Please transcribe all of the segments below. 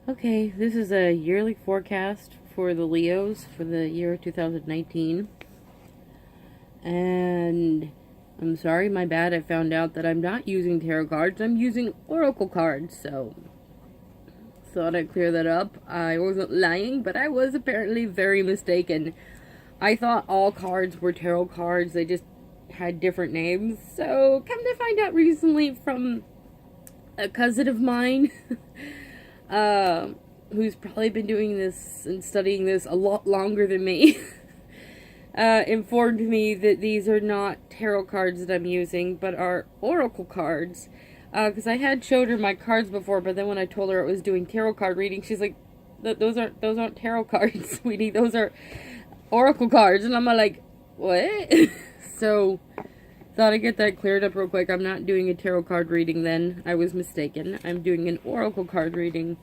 Okay, this is a yearly forecast for the Leos for the year 2019. And I'm sorry, my bad. I found out that I'm not using tarot cards. I'm using oracle cards. So, thought I'd clear that up. I wasn't lying, but I was apparently very mistaken. I thought all cards were tarot cards. They just had different names. So, come to find out recently from a cousin of mine uh, who's probably been doing this and studying this a lot longer than me, informed me that these are not tarot cards that I'm using, but are oracle cards. Because I had showed her my cards before, but then when I told her it was doing tarot card reading, she's like, "Those aren't tarot cards, sweetie. Those are oracle cards." And I'm like, "What?" So thought I'd get that cleared up real quick. I'm not doing a tarot card reading then. I was mistaken. I'm doing an oracle card reading.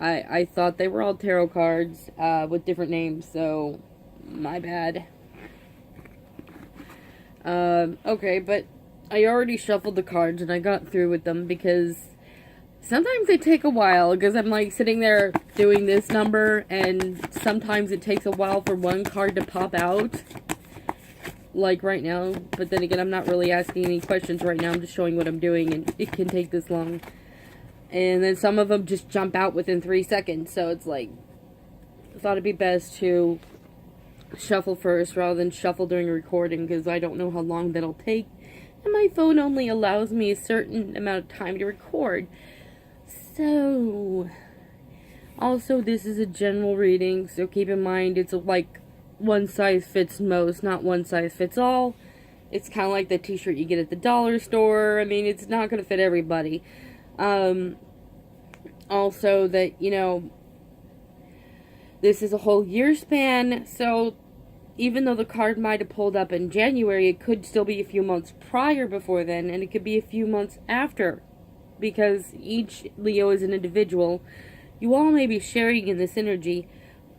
I thought they were all tarot cards with different names, so my bad. Okay, but I already shuffled the cards and I got through with them because sometimes they take a while because I'm like sitting there doing this number and sometimes it takes a while for one card to pop out. Like right now, but then again, I'm not really asking any questions right now. I'm just showing what I'm doing, and it can take this long. And then some of them just jump out within 3 seconds, so it's like, I thought it'd be best to shuffle first rather than shuffle during a recording, because I don't know how long that'll take, and my phone only allows me a certain amount of time to record. So, also, this is a general reading, so keep in mind, it's like one size fits most, not one size fits all. It's kind of like the t-shirt you get at the dollar store. I mean, it's not going to fit everybody. Also, that, this is a whole year span, so even though the card might have pulled up in January, it could still be a few months prior before then, and it could be a few months after, because each Leo is an individual. You all may be sharing in this energy,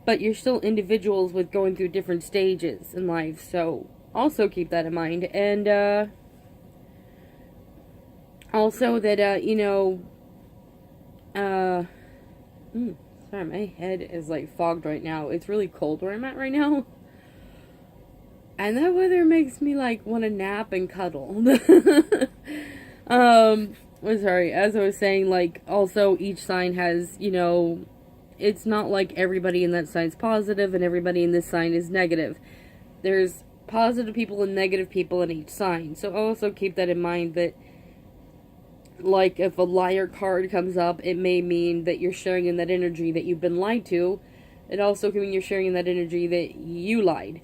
but you're still individuals with going through different stages in life, so also keep that in mind. And also that sorry, my head is like fogged right now. It's really cold where I'm at right now, and that weather makes me like want to nap and cuddle. Sorry, as I was saying, like, also each sign has, it's not like everybody in that sign is positive and everybody in this sign is negative. There's positive people and negative people in each sign. So also keep that in mind, that like if a liar card comes up, it may mean that you're sharing in that energy that you've been lied to. It also can mean you're sharing in that energy that you lied.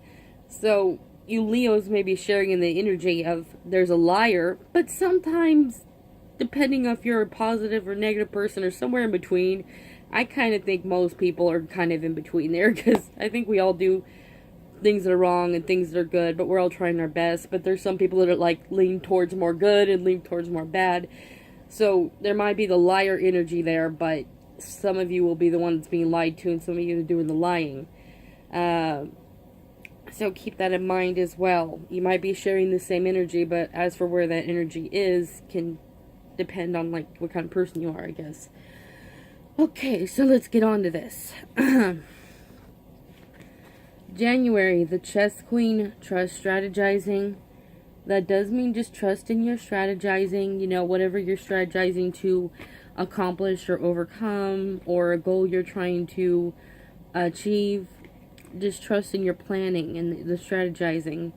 So you Leos may be sharing in the energy of there's a liar, but sometimes, depending if you're a positive or negative person or somewhere in between, I kind of think most people are kind of in between there, because I think we all do things that are wrong and things that are good, but we're all trying our best. But there's some people that are like lean towards more good and lean towards more bad. So there might be the liar energy there, but some of you will be the one that's being lied to and some of you are doing the lying. So keep that in mind as well. You might be sharing the same energy, but as for where that energy is can depend on like what kind of person you are, I guess. Okay, so let's get on to this. January, the chess queen, trust strategizing. That does mean just trust in your strategizing, whatever you're strategizing to accomplish or overcome, or a goal you're trying to achieve. Just trust in your planning and the strategizing.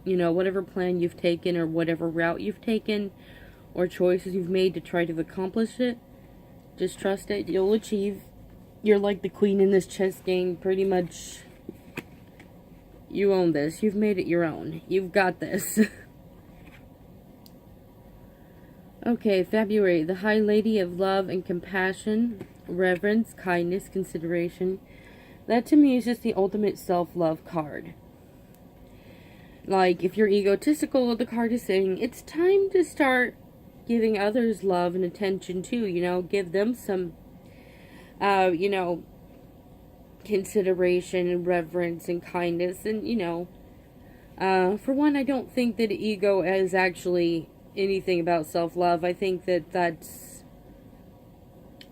Whatever plan you've taken or whatever route you've taken or choices you've made to try to accomplish it. Just trust it. You'll achieve. You're like the queen in this chess game. Pretty much, you own this. You've made it your own. You've got this. Okay, February. The High Lady of Love and Compassion, Reverence, Kindness, Consideration. That to me is just the ultimate self-love card. Like, if you're egotistical, the card is saying it's time to start giving others love and attention too, give them some, consideration and reverence and kindness. And, for one, I don't think that ego is actually anything about self-love. I think that that's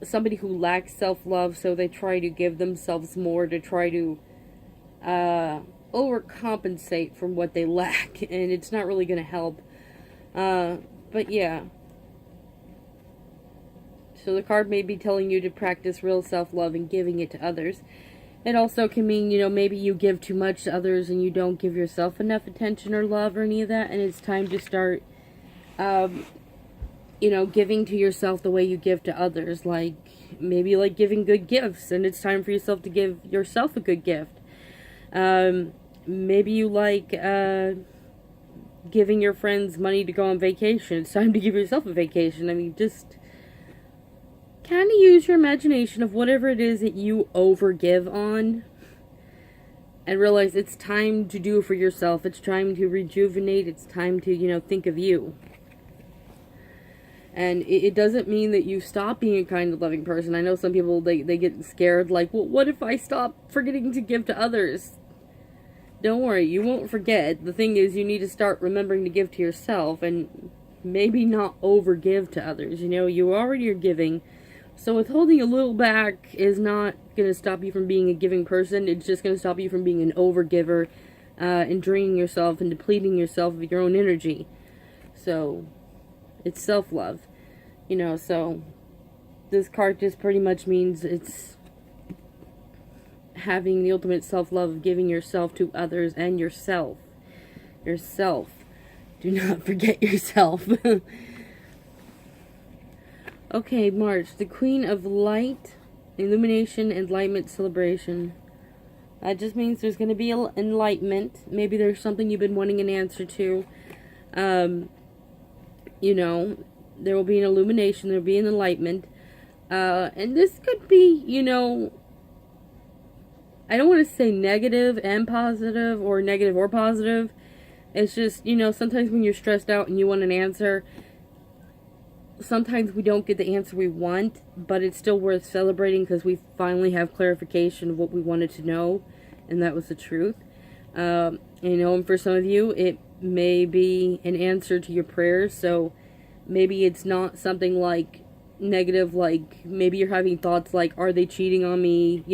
somebody who lacks self-love, so they try to give themselves more to try to overcompensate from what they lack, and it's not really going to help. But yeah. So the card may be telling you to practice real self-love and giving it to others. It also can mean, maybe you give too much to others and you don't give yourself enough attention or love or any of that, and it's time to start, giving to yourself the way you give to others. Like, maybe like giving good gifts, and it's time for yourself to give yourself a good gift. Maybe you like, giving your friends money to go on vacation. It's time to give yourself a vacation. I mean, just kind of use your imagination of whatever it is that you overgive on, and realize it's time to do for yourself. It's time to rejuvenate. It's time to, think of you. And it doesn't mean that you stop being a kind and loving person. I know some people, they get scared, like, well, what if I stop forgetting to give to others? Don't worry, you won't forget. The thing is, you need to start remembering to give to yourself, and maybe not overgive to others. You already are giving. So withholding a little back is not going to stop you from being a giving person. It's just going to stop you from being an overgiver, and draining yourself and depleting yourself of your own energy. So, it's self-love. So this card just pretty much means it's having the ultimate self-love of giving yourself to others and yourself. Yourself. Do not forget yourself. Okay, March, the Queen of Light, Illumination, Enlightenment, Celebration. That just means there's going to be enlightenment. Maybe there's something you've been wanting an answer to. There will be an illumination, there will be an enlightenment. And this could be, I don't want to say negative and positive, or negative or positive. It's just, sometimes when you're stressed out and you want an answer, sometimes we don't get the answer we want, but it's still worth celebrating because we finally have clarification of what we wanted to know, and that was the truth. And for some of you, it may be an answer to your prayers, so maybe it's not something like negative, like maybe you're having thoughts like, are they cheating on me,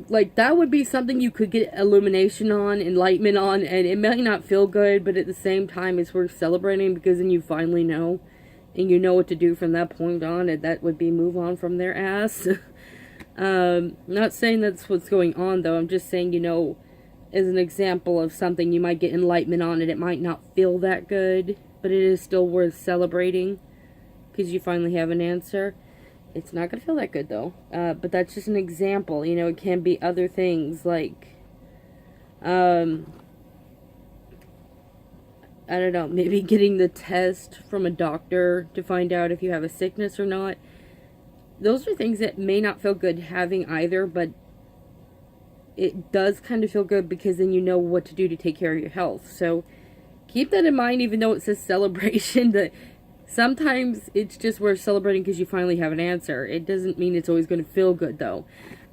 like that would be something you could get illumination on, enlightenment on, and it might not feel good, but at the same time it's worth celebrating, because then you finally know, and you know what to do from that point on, and that would be move on from their ass. Not saying that's what's going on, though. I'm just saying, as an example of something you might get enlightenment on, and it might not feel that good, but it is still worth celebrating because you finally have an answer. It's not going to feel that good, though. But that's just an example. It can be other things, like, I don't know, maybe getting the test from a doctor to find out if you have a sickness or not. Those are things that may not feel good having either, but it does kind of feel good because then you know what to do to take care of your health. So keep that in mind, even though it says celebration, that sometimes it's just worth celebrating because you finally have an answer. It doesn't mean it's always going to feel good, though.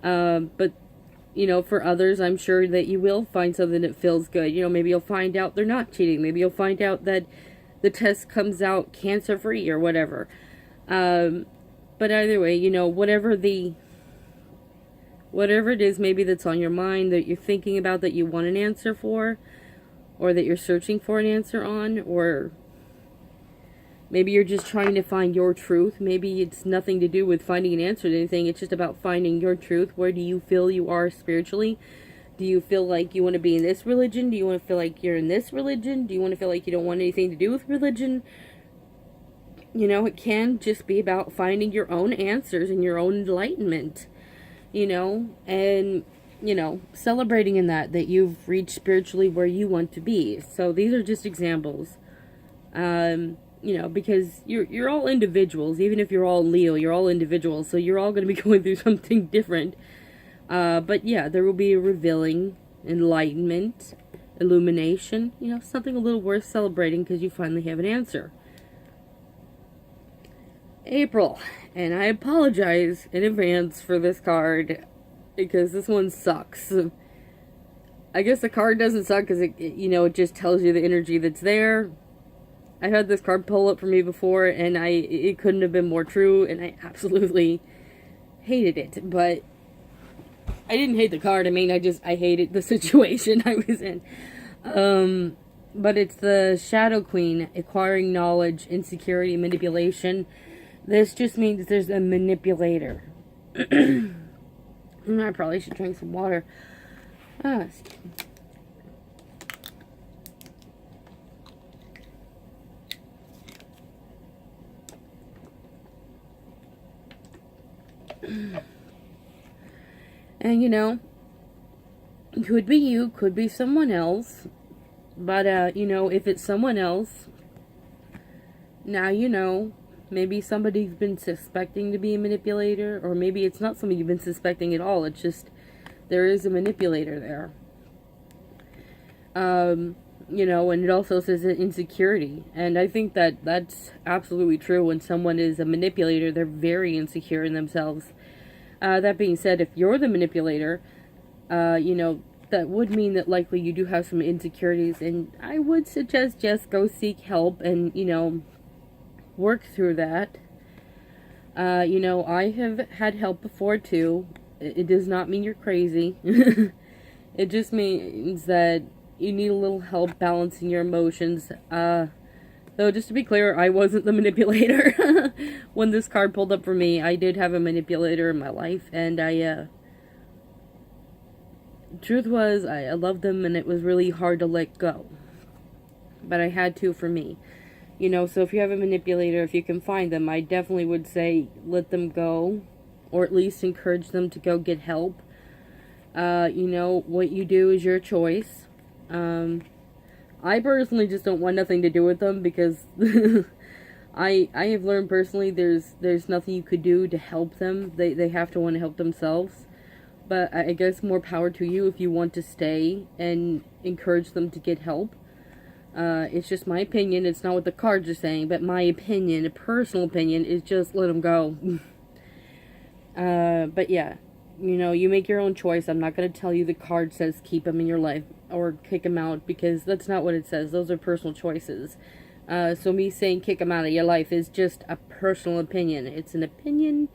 But, for others, I'm sure that you will find something that feels good. Maybe you'll find out they're not cheating. Maybe you'll find out that the test comes out cancer-free or whatever. But either way, whatever it is maybe that's on your mind, that you're thinking about, that you want an answer for, or that you're searching for an answer on, or maybe you're just trying to find your truth. Maybe it's nothing to do with finding an answer to anything. It's just about finding your truth. Where do you feel you are spiritually? Do you feel like you want to be in this religion? Do you want to feel like you're in this religion? Do you want to feel like you don't want anything to do with religion? It can just be about finding your own answers and your own enlightenment, and, celebrating in that you've reached spiritually where you want to be. So these are just examples. Because you're all individuals. Even if you're all Leo, you're all individuals, so you're all going to be going through something different. But yeah, there will be a revealing, enlightenment, illumination, something a little worth celebrating because you finally have an answer. April, and I apologize in advance for this card because this one sucks. I guess the card doesn't suck because it just tells you the energy that's there. I've had this card pull up for me before, and it couldn't have been more true, and I absolutely hated it. But I didn't hate the card. I mean, I hated the situation I was in. But it's the Shadow Queen, acquiring knowledge, insecurity, manipulation. This just means there's a manipulator. I probably should drink some water. And you know, could be you, could be someone else. But, you know, if it's someone else, now you know. Maybe somebody's been suspecting to be a manipulator, or maybe it's not somebody you've been suspecting at all. It's just there is a manipulator there. You know, and it also says insecurity. And I think that that's absolutely true. When someone is a manipulator, they're very insecure in themselves. That being said, if you're the manipulator, you know, that would mean that likely you do have some insecurities. And I would suggest just go seek help and, you know, work through that. You know, I have had help before too. It does not mean you're crazy. It just means that you need a little help balancing your emotions. Though, just to be clear, I wasn't the manipulator. When this card pulled up for me, I did have a manipulator in my life, and truth was, I loved them, and it was really hard to let go. But I had to for me. You know, so if you have a manipulator, if you can find them, I definitely would say let them go, or at least encourage them to go get help. You know, what you do is your choice. I personally just don't want nothing to do with them, because I have learned personally there's nothing you could do to help them. They have to want to help themselves. But I guess more power to you if you want to stay and encourage them to get help. It's just my opinion. It's not what the cards are saying, but my opinion, a personal opinion, is just let them go. But yeah, you know, you make your own choice. I'm not going to tell you the card says keep them in your life or kick them out, because that's not what it says. Those are personal choices. So me saying kick them out of your life is just a personal opinion. It's an opinion.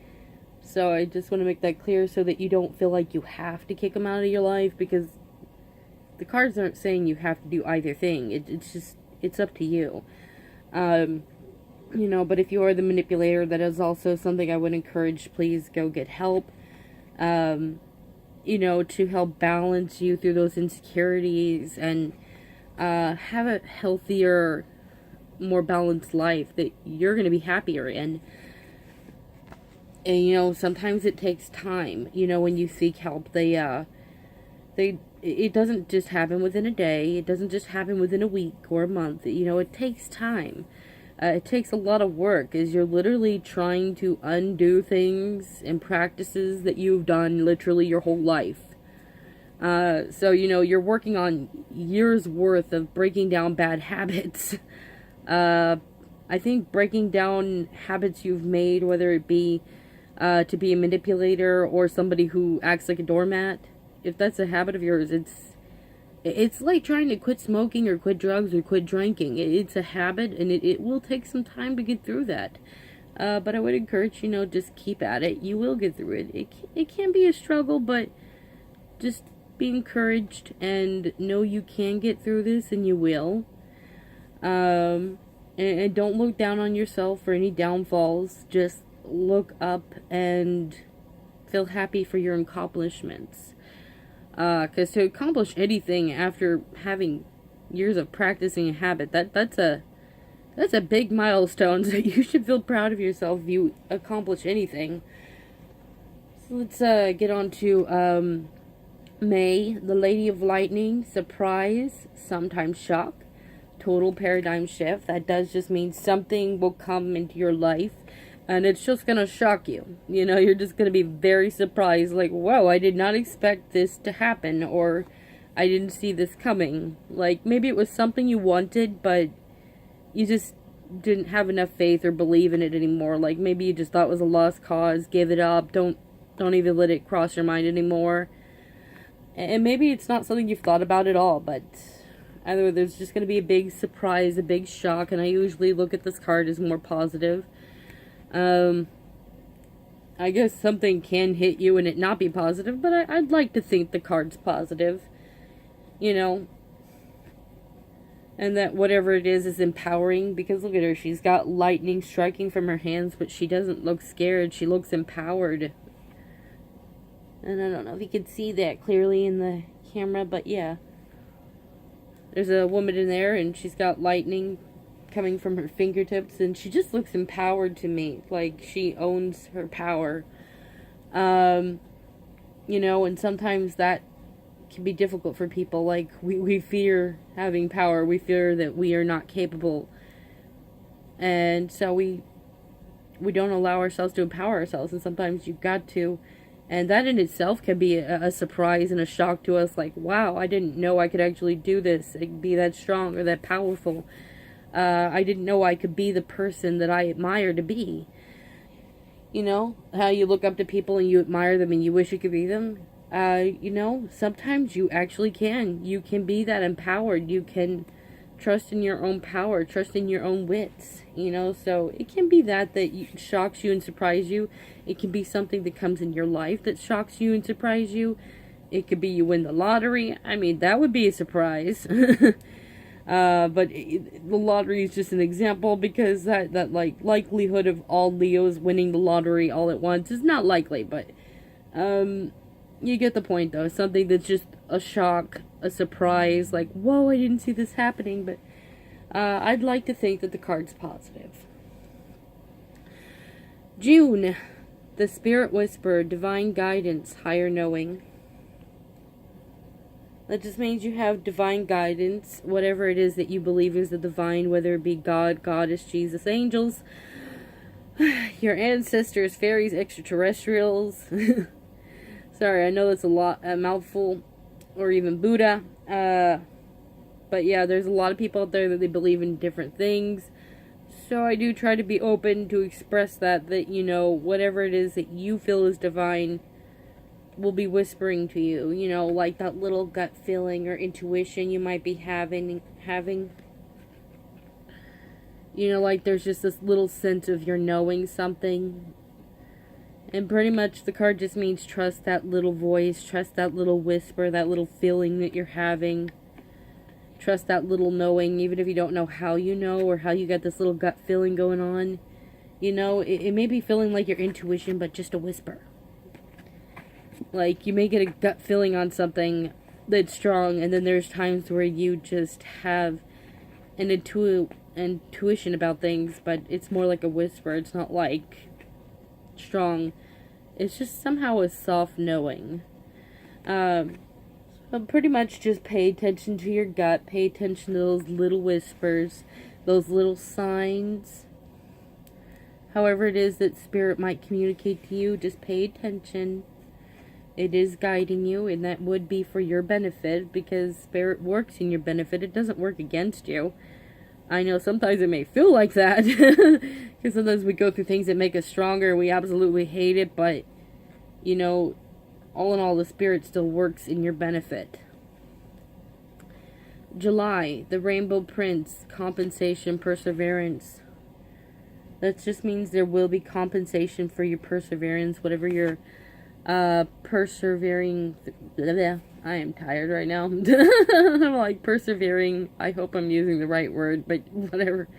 So I just want to make that clear so that you don't feel like you have to kick them out of your life, because the cards aren't saying you have to do either thing. It's just, it's up to you. You know, but if you are the manipulator, that is also something I would encourage. Please go get help. You know, to help balance you through those insecurities and have a healthier, more balanced life that you're going to be happier in. And, you know, sometimes it takes time. You know, when you seek help, it doesn't just happen within a day. It doesn't just happen within a week or a month. You know, it takes time. It takes a lot of work, as you're literally trying to undo things and practices that you've done literally your whole life. So, you know, you're working on years worth of breaking down bad habits. I think breaking down habits you've made, whether it be to be a manipulator or somebody who acts like a doormat, if that's a habit of yours, it's like trying to quit smoking or quit drugs or quit drinking. It's a habit, and it will take some time to get through that. But I would encourage, you know, just keep at it. You will get through it. It can be a struggle, but just be encouraged and know you can get through this, and you will. And don't look down on yourself for any downfalls. Just look up and feel happy for your accomplishments. Because to accomplish anything after having years of practicing a habit, that's a big milestone. So you should feel proud of yourself if you accomplish anything. So let's get on to May, the Lady of Lightning. Surprise, sometimes shock, total paradigm shift. That does just mean something will come into your life, and it's just going to shock you. You know, you're just going to be very surprised. Like, whoa, I did not expect this to happen. Or, I didn't see this coming. Like, maybe it was something you wanted, but you just didn't have enough faith or believe in it anymore. Like, maybe you just thought it was a lost cause. Give it up. Don't even let it cross your mind anymore. And maybe it's not something you've thought about at all. But Either there's just going to be a big surprise, a big shock, and I usually look at this card as more positive. I guess something can hit you and it not be positive, but I'd like to think the card's positive. You know, and that whatever it is empowering, because look at her, she's got lightning striking from her hands, but she doesn't look scared, she looks empowered. And I don't know if you can see that clearly in the camera, but yeah. There's a woman in there, and she's got lightning coming from her fingertips, and she just looks empowered to me, like she owns her power. You know, and sometimes that can be difficult for people. Like, we fear having power, we fear that we are not capable, and so we don't allow ourselves to empower ourselves, and sometimes you've got to. And that in itself can be a surprise and a shock to us, like, wow, I didn't know I could actually do this, be that strong or that powerful. I didn't know I could be the person that I admire to be. You know, how you look up to people and you admire them and you wish you could be them. You know, sometimes you actually can. You can be that empowered. You can trust in your own power, trust in your own wits, you know. So it can be that shocks you and surprises you. It can be something that comes in your life that shocks you and surprises you. It could be you win the lottery. I mean, that would be a surprise. But the lottery is just an example, because that like likelihood of all Leos winning the lottery all at once is not likely. But you get the point, though. Something that's just a shock, a surprise, like, whoa, I didn't see this happening. But I'd like to think that the card's positive. June, the Spirit Whisperer, divine guidance, higher knowing. That just means you have divine guidance, whatever it is that you believe is the divine, whether it be God, Goddess, Jesus, angels, your ancestors, fairies, extraterrestrials. Sorry, I know that's a mouthful, or even Buddha. But yeah, there's a lot of people out there that they believe in different things. So I do try to be open to express that, you know, whatever it is that you feel is divine will be whispering to you, you know, like that little gut feeling or intuition you might be having. You know, like there's just this little sense of you're knowing something. And pretty much the card just means trust that little voice, trust that little whisper, that little feeling that you're having. Trust that little knowing, even if you don't know how you know or how you got this little gut feeling going on. You know, it may be feeling like your intuition, but just a whisper. Like, you may get a gut feeling on something that's strong, and then there's times where you just have an intuition about things, but it's more like a whisper. It's not like strong. It's just somehow a soft knowing. But pretty much just pay attention to your gut. Pay attention to those little whispers, those little signs. However it is that Spirit might communicate to you, just pay attention. It is guiding you, and that would be for your benefit, because Spirit works in your benefit. It doesn't work against you. I know sometimes it may feel like that, because sometimes we go through things that make us stronger. We absolutely hate it, but, you know, all in all, the Spirit still works in your benefit. July, the Rainbow Prince, compensation, perseverance. That just means there will be compensation for your perseverance, whatever you're persevering. I am tired right now. I'm like persevering. I hope I'm using the right word, but whatever.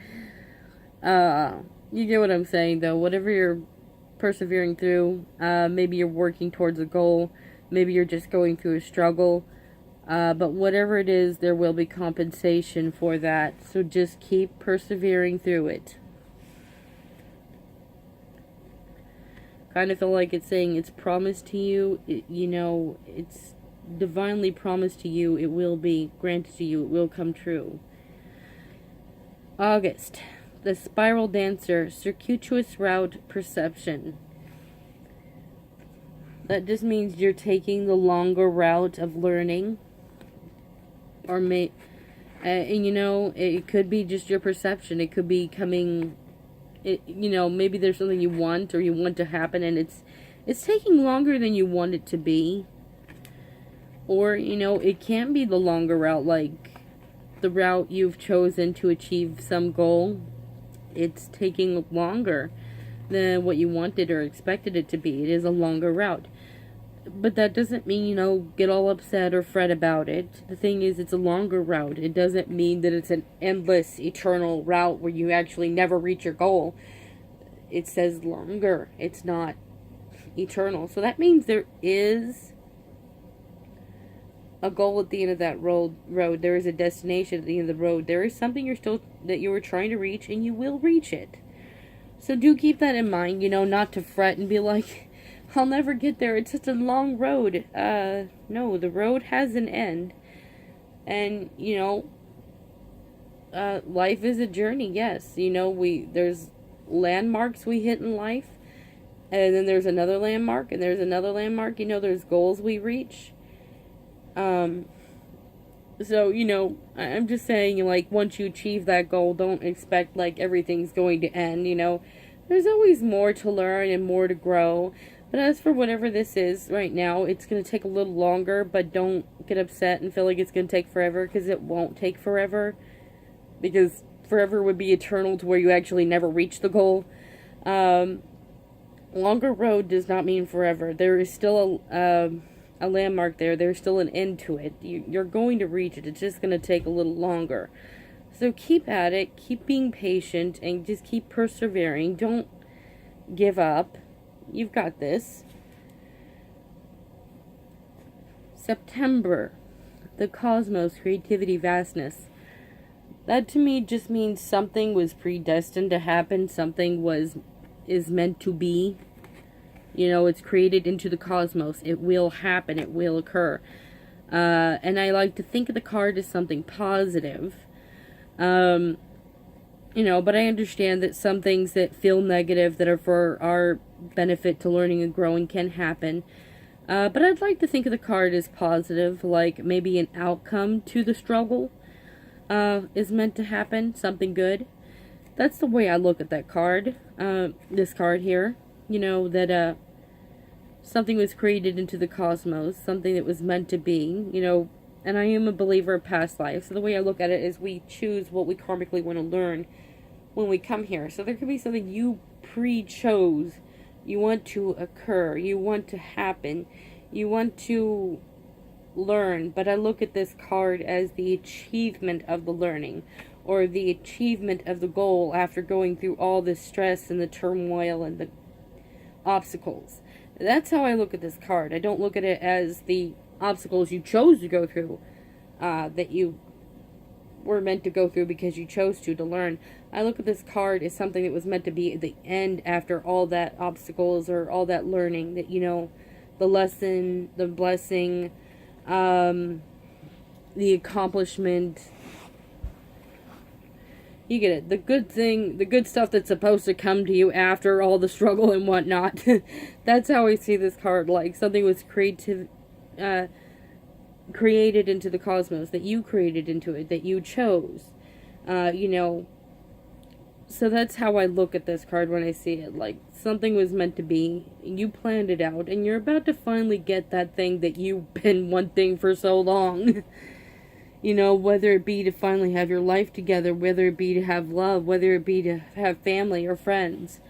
You get what I'm saying, though. Whatever you're persevering through, maybe you're working towards a goal, maybe you're just going through a struggle, but whatever it is, there will be compensation for that. So just keep persevering through it. Kind of feel like it's saying it's promised to you, you know, it's divinely promised to you, it will be granted to you, it will come true. August, the Spiral Dancer, circuitous route perception. That just means you're taking the longer route of learning, or and you know, it could be just your perception, it could be coming. You know, maybe there's something you want or you want to happen, and it's taking longer than you want it to be. Or, you know, it can be the longer route, like the route you've chosen to achieve some goal, it's taking longer than what you wanted or expected it to be. It is a longer route. But that doesn't mean, get all upset or fret about it. The thing is, it's a longer route. It doesn't mean that it's an endless, eternal route where you actually never reach your goal. It says longer. It's not eternal. So that means there is a goal at the end of that road. There is a destination at the end of the road. There is something that you were trying to reach, and you will reach it. So do keep that in mind, not to fret and be like, I'll never get there. It's such a long road. No, the road has an end. And, life is a journey, yes. There's landmarks we hit in life. And then there's another landmark, and there's another landmark. There's goals we reach. So, I'm just saying, once you achieve that goal, don't expect, everything's going to end, There's always more to learn and more to grow. But as for whatever this is right now, it's going to take a little longer, but don't get upset and feel like it's going to take forever, because it won't take forever. Because forever would be eternal to where you actually never reach the goal. Longer road does not mean forever. There is still a landmark there. There's still an end to it. You're going to reach it. It's just going to take a little longer. So keep at it. Keep being patient and just keep persevering. Don't give up. You've got this. September. The cosmos, creativity, vastness. That to me just means something was predestined to happen. Something is meant to be. It's created into the cosmos. It will happen. It will occur. And I like to think of the card as something positive. But I understand that some things that feel negative, that are for our benefit to learning and growing, can happen. But I'd like to think of the card as positive, like maybe an outcome to the struggle is meant to happen, something good. That's the way I look at that card, this card here. That something was created into the cosmos, something that was meant to be, and I am a believer of past life. So the way I look at it is we choose what we karmically want to learn when we come here. So there could be something you pre-chose, you want to occur, you want to happen, you want to learn. But I look at this card as the achievement of the learning, or the achievement of the goal after going through all the stress and the turmoil and the obstacles. That's how I look at this card. I don't look at it as the obstacles you chose to go through, that you were meant to go through because you chose to learn. I look at this card as something that was meant to be at the end after all that obstacles or all that learning, that, the lesson, the blessing, the accomplishment. You get it. The good thing, the good stuff that's supposed to come to you after all the struggle and whatnot. That's how I see this card. Like something was created into the cosmos, that you created into it, that you chose. So that's how I look at this card when I see it. Like something was meant to be. You planned it out, and you're about to finally get that thing that you've been wanting for so long. Whether it be to finally have your life together, whether it be to have love, whether it be to have family or friends,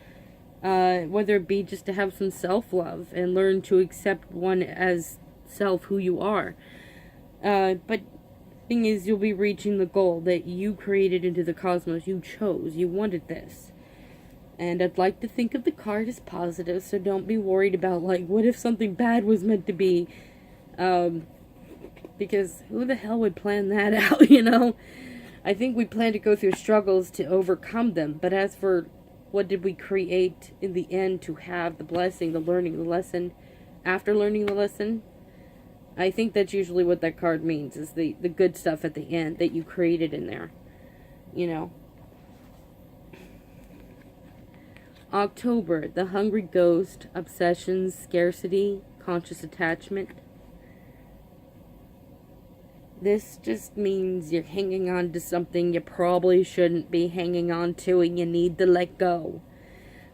whether it be just to have some self-love and learn to accept one as self, who you are. But the thing is, you'll be reaching the goal that you created into the cosmos. You chose. You wanted this. And I'd like to think of the card as positive, so don't be worried about, what if something bad was meant to be? Because who the hell would plan that out, I think we plan to go through struggles to overcome them. But as for what did we create in the end to have the blessing, the learning, the lesson, after learning the lesson, I think that's usually what that card means, is the good stuff at the end that you created in there, October, the hungry ghost, obsessions, scarcity, conscious attachment. This just means you're hanging on to something you probably shouldn't be hanging on to, and you need to let go.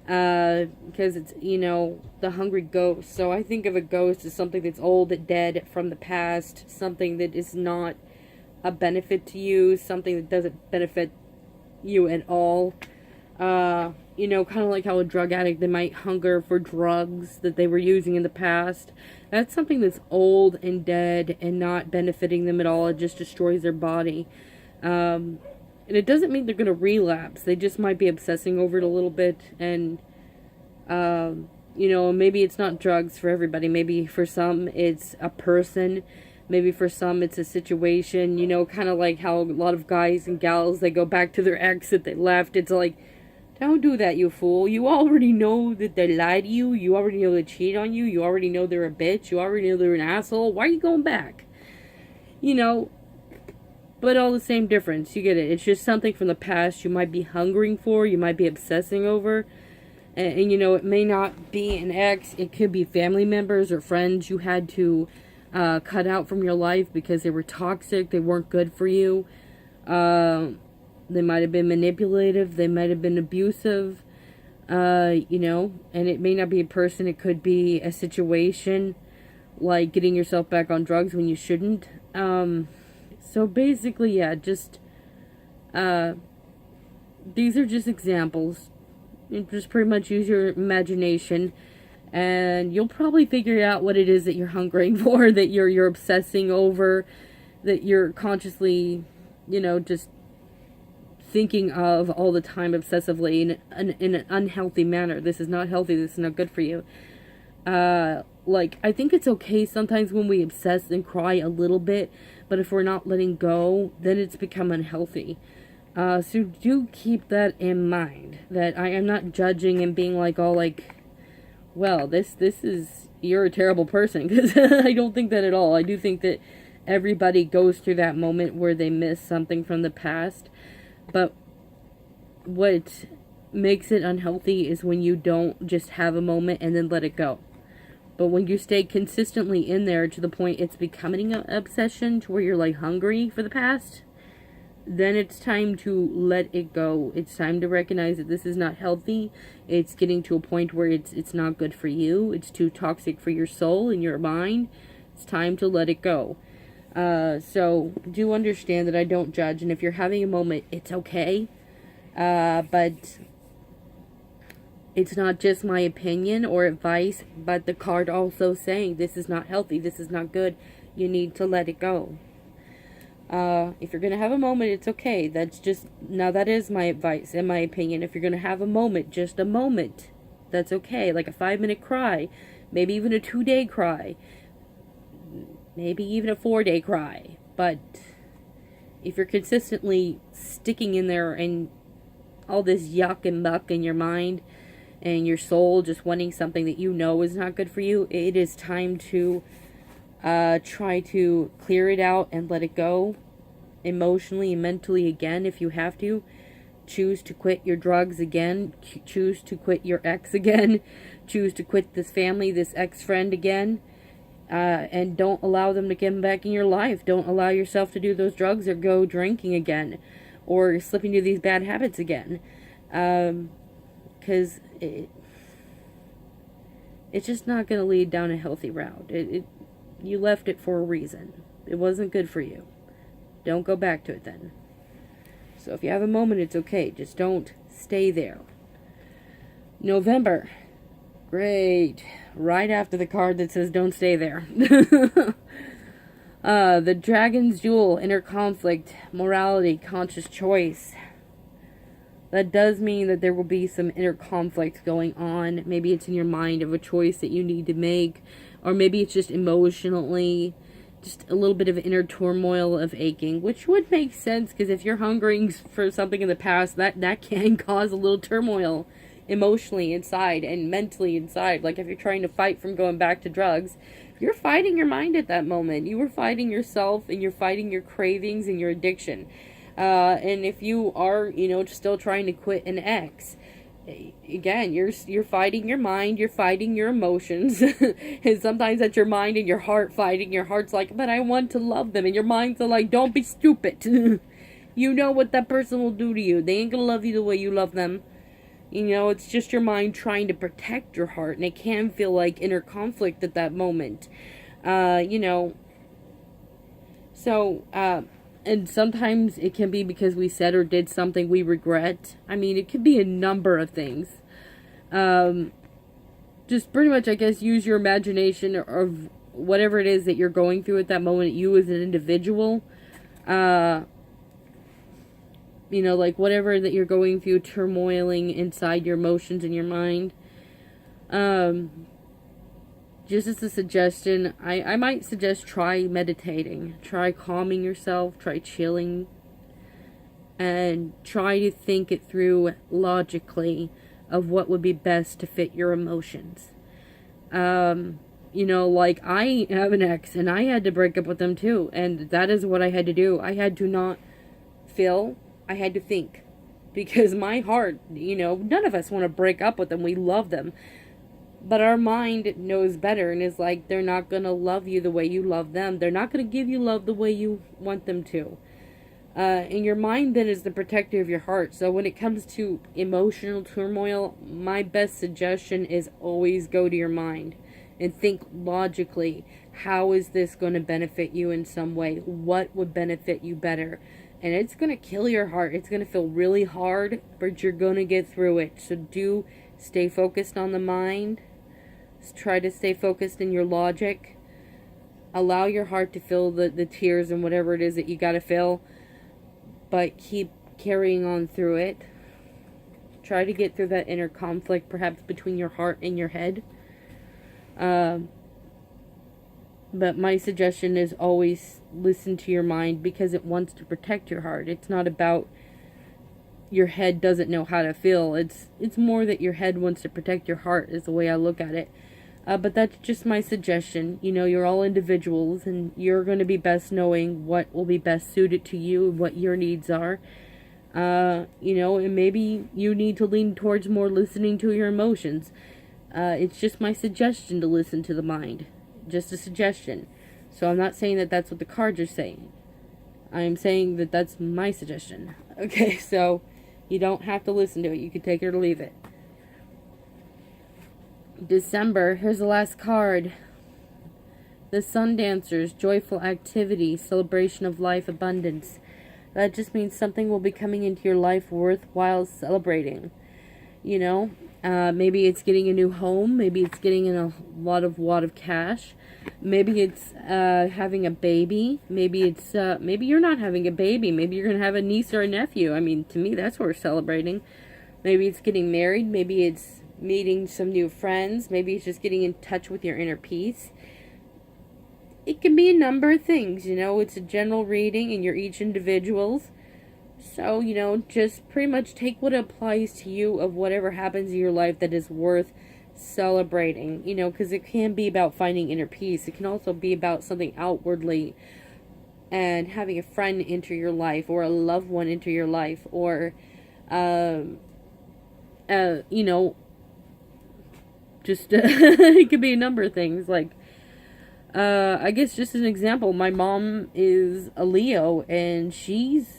Because it's, the hungry ghost. So I think of a ghost as something that's old, dead, from the past, something that is not a benefit to you, something that doesn't benefit you at all. You know, kind of like how a drug addict, they might hunger for drugs that they were using in the past. That's something that's old and dead and not benefiting them at all. It just destroys their body. And it doesn't mean they're going to relapse. They just might be obsessing over it a little bit. And, you know, maybe it's not drugs for everybody. Maybe for some it's a person. Maybe for some it's a situation. You know, kind of like how a lot of guys and gals, they go back to their ex that they left. It's like, don't do that, you fool. You already know that they lied to you. You already know they cheated on you. You already know they're a bitch. You already know they're an asshole. Why are you going back? You know, but all the same difference. You get it. It's just something from the past you might be hungering for. You might be obsessing over. And you know, it may not be an ex. It could be family members or friends you had to cut out from your life because they were toxic. They weren't good for you. They might have been manipulative. They might have been abusive. You know, and it may not be a person. It could be a situation like getting yourself back on drugs when you shouldn't. So basically, yeah, just, these are just examples. You just pretty much use your imagination and you'll probably figure out what it is that you're hungering for, that you're obsessing over, that you're consciously, you know, just thinking of all the time obsessively in an unhealthy manner. This is not healthy. This is not good for you. Like, I think it's okay sometimes when we obsess and cry a little bit, but if we're not letting go, then it's become unhealthy. So do keep that in mind, that I am not judging and being like, all like, well, this is, you're a terrible person, because I don't think that at all. I do think that everybody goes through that moment where they miss something from the past, but what makes it unhealthy is when you don't just have a moment and then let it go. But when you stay consistently in there to the point it's becoming an obsession to where you're like hungry for the past, then it's time to let it go. It's time to recognize that this is not healthy. It's getting to a point where it's not good for you. It's too toxic for your soul and your mind. It's time to let it go. So do understand that I don't judge, and if you're having a moment, it's okay. But it's not just my opinion or advice, but the card also saying this is not healthy, this is not good. You need to let it go. If you're going to have a moment, it's okay. That's just, now that is my advice and my opinion. If you're going to have a moment, just a moment, that's okay. Like a 5-minute cry, maybe even a 2-day cry, maybe even a 4-day cry. But if you're consistently sticking in there and all this yuck and muck in your mind and your soul just wanting something that you know is not good for you, it is time to try to clear it out and let it go emotionally and mentally again if you have to. Choose to quit your drugs again. Choose to quit your ex again. Choose to quit this family, this ex-friend again. And don't allow them to get back in your life. Don't allow yourself to do those drugs or go drinking again or slip into these bad habits again. Because it's just not going to lead down a healthy route. You left it for a reason. It wasn't good for you. Don't go back to it then. So if you have a moment, it's okay. Just don't stay there. November. Great. Right after the card that says don't stay there. The Dragon's Jewel, inner conflict, morality, conscious choice. That does mean that there will be some inner conflict going on. Maybe it's in your mind of a choice that you need to make. Or maybe it's just emotionally, just a little bit of inner turmoil of aching. Which would make sense, because if you're hungering for something in the past, that can cause a little turmoil emotionally inside and mentally inside. Like if you're trying to fight from going back to drugs, you're fighting your mind at that moment. You were fighting yourself, and you're fighting your cravings and your addiction. And if you are, still trying to quit an ex, again, you're fighting your mind, you're fighting your emotions. And sometimes that's your mind and your heart fighting. Your heart's like, but I want to love them. And your mind's like, don't be stupid. You know what that person will do to you. They ain't gonna love you the way you love them. It's just your mind trying to protect your heart. And it can feel like inner conflict at that moment. So, And sometimes it can be because we said or did something we regret. I mean, it could be a number of things. Just pretty much, I guess, use your imagination of whatever it is that you're going through at that moment, you as an individual. Like whatever that you're going through, turmoiling inside your emotions and your mind. Just as a suggestion, I might suggest try meditating. Try calming yourself. Try chilling. And try to think it through logically of what would be best to fit your emotions. Like I have an ex and I had to break up with them too. And that is what I had to do. I had to not feel. I had to think. Because my heart, none of us want to break up with them. We love them. But our mind knows better and is like, they're not going to love you the way you love them. They're not going to give you love the way you want them to. And your mind then is the protector of your heart. So when it comes to emotional turmoil, my best suggestion is always go to your mind and think logically. How is this going to benefit you in some way? What would benefit you better? And it's going to kill your heart. It's going to feel really hard, but you're going to get through it. So do stay focused on the mind. Try to stay focused in your logic. Allow your heart to feel the tears and whatever it is that you got to feel. But keep carrying on through it. Try to get through that inner conflict, perhaps between your heart and your head. But my suggestion is always listen to your mind because it wants to protect your heart. It's not about your head doesn't know how to feel. It's more that your head wants to protect your heart is the way I look at it. But that's just my suggestion. You're all individuals and you're going to be best knowing what will be best suited to you and what your needs are. And maybe you need to lean towards more listening to your emotions. It's just my suggestion to listen to the mind. Just a suggestion. So I'm not saying that that's what the cards are saying. I'm saying that that's my suggestion. Okay, so you don't have to listen to it. You can take it or leave it. December, here's the last card. The Sun Dancers, joyful activity, celebration of life, abundance. That just means something will be coming into your life worthwhile celebrating. Maybe it's getting a new home. Maybe it's getting in a lot of cash. Maybe it's having a baby. Maybe it's maybe you're not having a baby. Maybe you're gonna have a niece or a nephew. I mean, to me, that's what we're celebrating. Maybe it's getting married. Maybe it's meeting some new friends. Maybe it's just getting in touch with your inner peace. It can be a number of things. It's a general reading, and you're each individuals. So, just pretty much take what applies to you of whatever happens in your life that is worth celebrating, because it can be about finding inner peace. It can also be about something outwardly and having a friend enter your life or a loved one enter your life or, just, it could be a number of things. Like, I guess just an example, my mom is a Leo and she's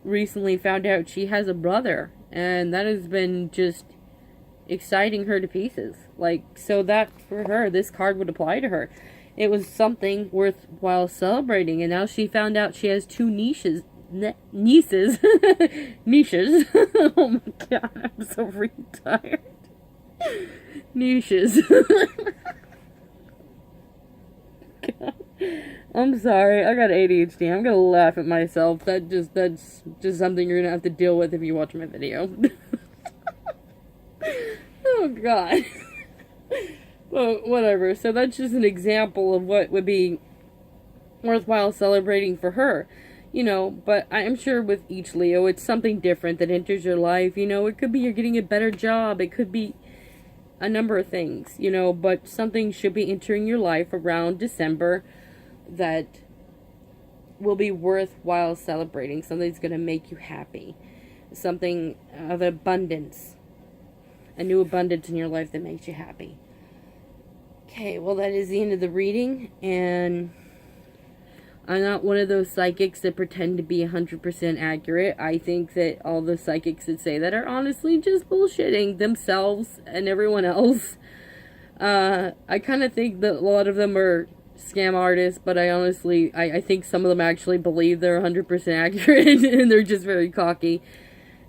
recently found out she has a brother, and that has been just exciting her to pieces. Like, so that for her, this card would apply to her. It was something worthwhile celebrating, and now she found out she has two nieces. Nieces. Oh my god, I'm so retired. Niches. I'm sorry, I got ADHD. I'm gonna laugh at myself. That's just something you're gonna have to deal with if you watch my video. Oh god. Well, whatever. So that's just an example of what would be worthwhile celebrating for her. But I'm sure with each Leo, it's something different that enters your life. It could be you're getting a better job. It could be a number of things, but something should be entering your life around December that will be worthwhile celebrating. Something that's going to make you happy. Something of abundance. A new abundance in your life that makes you happy. Okay, well, that is the end of the reading, and I'm not one of those psychics that pretend to be 100% accurate. I think that all the psychics that say that are honestly just bullshitting themselves and everyone else. I kind of think that a lot of them are scam artists, but I think some of them actually believe they're 100% accurate and they're just very cocky.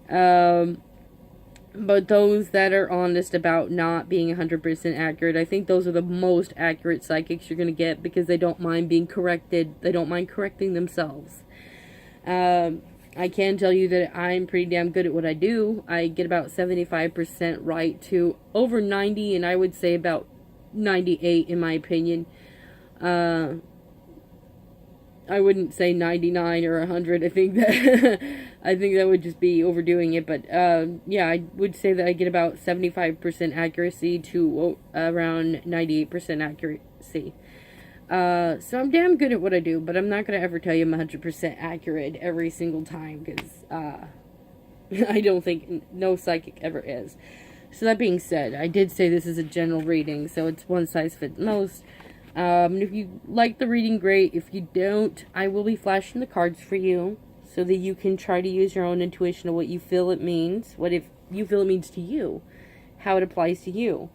But those that are honest about not being 100% accurate, I think those are the most accurate psychics you're going to get, because they don't mind being corrected. They don't mind correcting themselves. I can tell you that I'm pretty damn good at what I do. I get about 75% right to over 90, and I would say about 98 in my opinion. I wouldn't say 99 or 100. I think that I think that would just be overdoing it. But yeah, I would say that I get about 75% accuracy to around 98% accuracy. So I'm damn good at what I do, but I'm not gonna ever tell you I'm 100% accurate every single time, because I don't think no psychic ever is. So that being said, I did say this is a general reading, so it's one size fits most. If you like the reading, great. If you don't, I will be flashing the cards for you so that you can try to use your own intuition of what you feel it means, what if you feel it means to you, how it applies to you.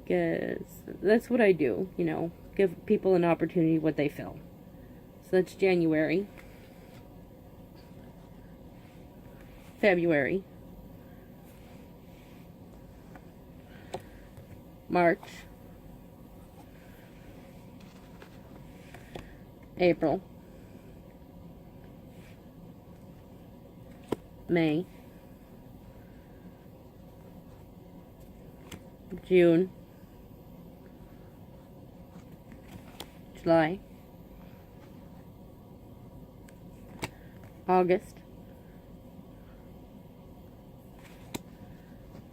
Because that's what I do, you know, give people an opportunity what they feel. So that's January, February, March, April, May, June, July, August,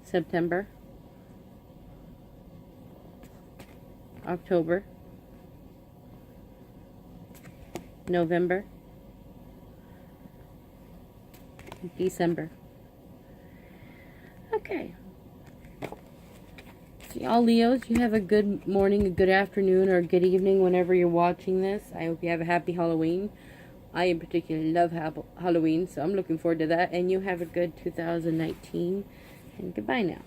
September, October, November, December. Okay. So y'all Leos, you have a good morning, a good afternoon, or a good evening whenever you're watching this. I hope you have a happy Halloween. I in particular love Halloween, so I'm looking forward to that. And you have a good 2019. And goodbye now.